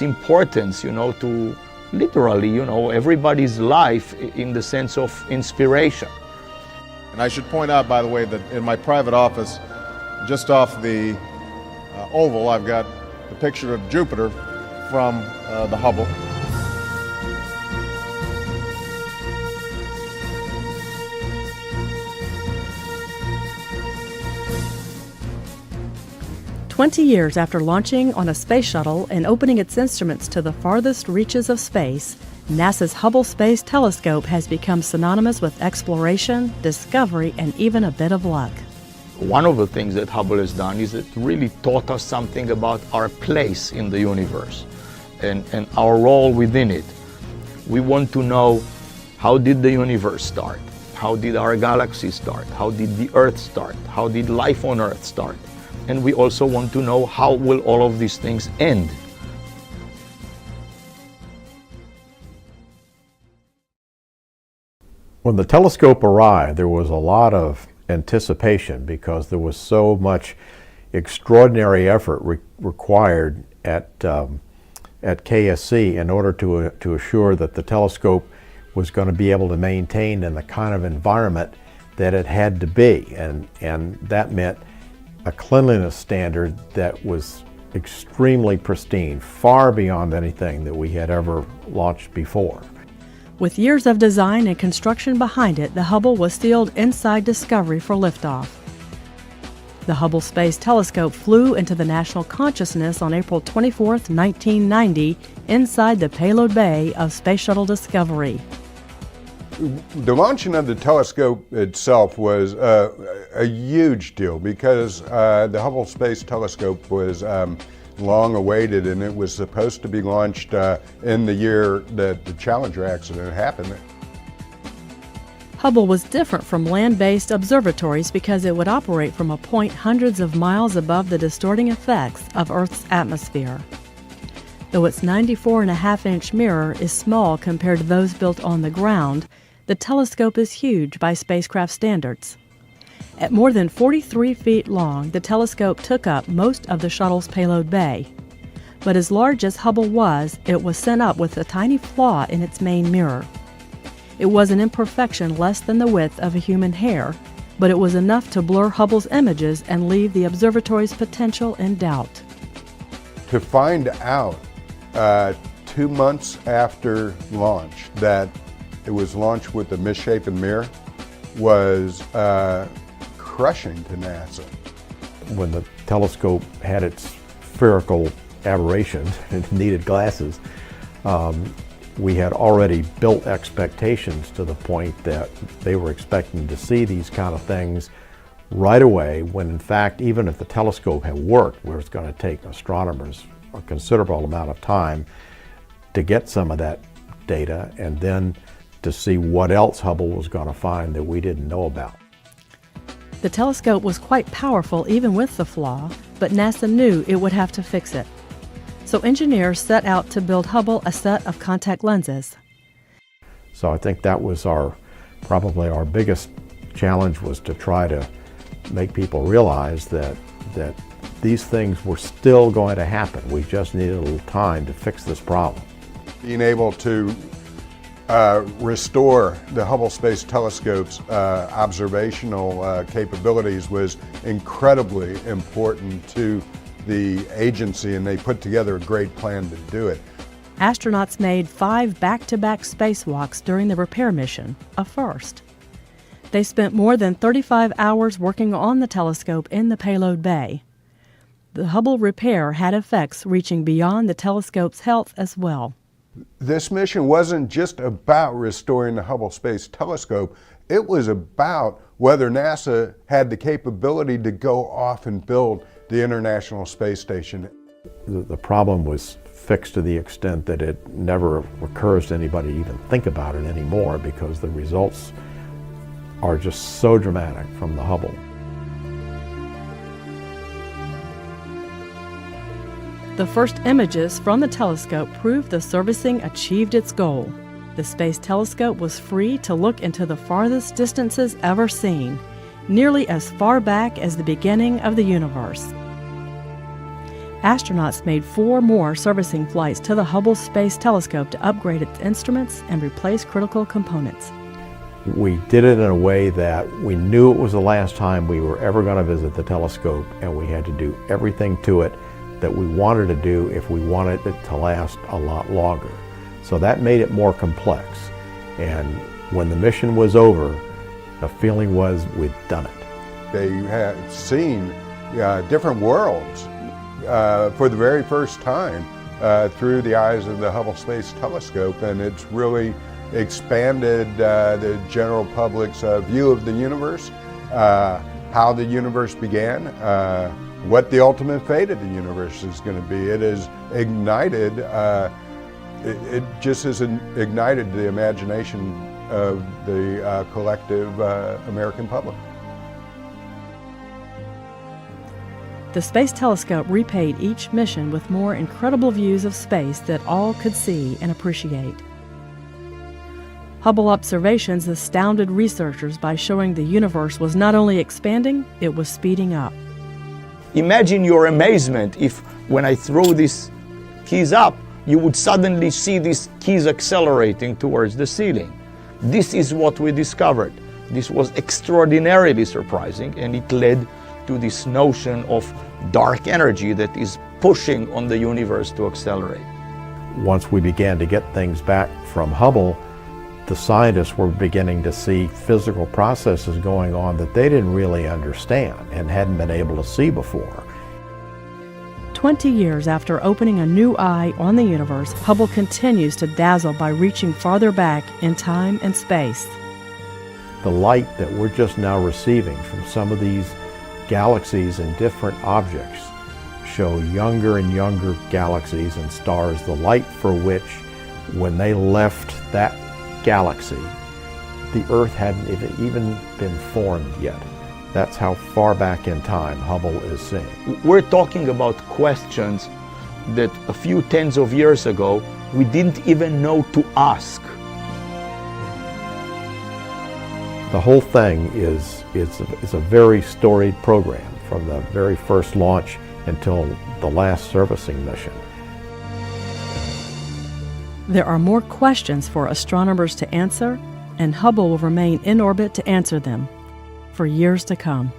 its importance, to literally, everybody's life in the sense of inspiration. And I should point out, by the way, that in my private office, just off the oval, I've got a picture of Jupiter from the Hubble. "20 years after launching on a space shuttle and opening its instruments to the farthest reaches of space, NASA's Hubble Space Telescope has become synonymous with exploration, discovery, and even a bit of luck. One of the things that Hubble has done is it really taught us something about our place in the universe and our role within it. We want to know, how did the universe start? How did our galaxy start? How did the Earth start? How did life on Earth start? And we also want to know, how will all of these things end? When the telescope arrived, there was a lot of anticipation because there was so much extraordinary effort required at KSC in order to assure that the telescope was going to be able to maintain in the kind of environment that it had to be, and that meant a cleanliness standard that was extremely pristine, far beyond anything that we had ever launched before. With years of design and construction behind it, the Hubble was sealed inside Discovery for liftoff. The Hubble Space Telescope flew into the national consciousness on April 24, 1990, inside the payload bay of Space Shuttle Discovery. The launching of the telescope itself was a huge deal because the Hubble Space Telescope was long awaited, and it was supposed to be launched in the year that the Challenger accident happened. Hubble was different from land-based observatories because it would operate from a point hundreds of miles above the distorting effects of Earth's atmosphere. Though its 94.5-inch mirror is small compared to those built on the ground, the telescope is huge by spacecraft standards. At more than 43 feet long, the telescope took up most of the shuttle's payload bay. But as large as Hubble was, it was sent up with a tiny flaw in its main mirror. It was an imperfection less than the width of a human hair, but it was enough to blur Hubble's images and leave the observatory's potential in doubt. To find out 2 months after launch that it was launched with a misshapen mirror was crushing to NASA. When the telescope had its spherical aberrations and needed glasses, we had already built expectations to the point that they were expecting to see these kind of things right away, when in fact, even if the telescope had worked, where it's going to take astronomers a considerable amount of time to get some of that data and then to see what else Hubble was going to find that we didn't know about. The telescope was quite powerful even with the flaw, but NASA knew it would have to fix it. So engineers set out to build Hubble a set of contact lenses. So I think that was probably our biggest challenge, was to try to make people realize that these things were still going to happen. We just needed a little time to fix this problem. Being able to restore the Hubble Space Telescope's observational capabilities was incredibly important to the agency, and they put together a great plan to do it. Astronauts made 5 back-to-back spacewalks during the repair mission, a first. They spent more than 35 hours working on the telescope in the payload bay. The Hubble repair had effects reaching beyond the telescope's health as well. This mission wasn't just about restoring the Hubble Space Telescope. It was about whether NASA had the capability to go off and build the International Space Station. The problem was fixed to the extent that it never occurs to anybody to even think about it anymore, because the results are just so dramatic from the Hubble. The first images from the telescope proved the servicing achieved its goal. The Space Telescope was free to look into the farthest distances ever seen, nearly as far back as the beginning of the universe. astronauts made 4 more servicing flights to the Hubble Space Telescope to upgrade its instruments and replace critical components. We did it in a way that we knew it was the last time we were ever going to visit the telescope, and we had to do everything to it that we wanted to do if we wanted it to last a lot longer. So that made it more complex. And when the mission was over, the feeling was we'd done it. They had seen different worlds for the very first time through the eyes of the Hubble Space Telescope, and it's really expanded the general public's view of the universe, how the universe began, what the ultimate fate of the universe is going to be. It has ignited, it just has ignited the imagination of the collective American public. The Space Telescope repaid each mission with more incredible views of space that all could see and appreciate. Hubble observations astounded researchers by showing the universe was not only expanding, it was speeding up. Imagine your amazement if, when I throw these keys up, you would suddenly see these keys accelerating towards the ceiling. This is what we discovered. This was extraordinarily surprising, and it led to this notion of dark energy that is pushing on the universe to accelerate. Once we began to get things back from Hubble, the scientists were beginning to see physical processes going on that they didn't really understand and hadn't been able to see before. 20 years after opening a new eye on the universe, Hubble continues to dazzle by reaching farther back in time and space. The light that we're just now receiving from some of these galaxies and different objects show younger and younger galaxies and stars, the light for which, when they left that galaxy, the Earth hadn't even been formed yet. That's how far back in time Hubble is seeing. We're talking about questions that a few tens of years ago we didn't even know to ask. The whole thing is a very storied program from the very first launch until the last servicing mission. There are more questions for astronomers to answer, and Hubble will remain in orbit to answer them for years to come.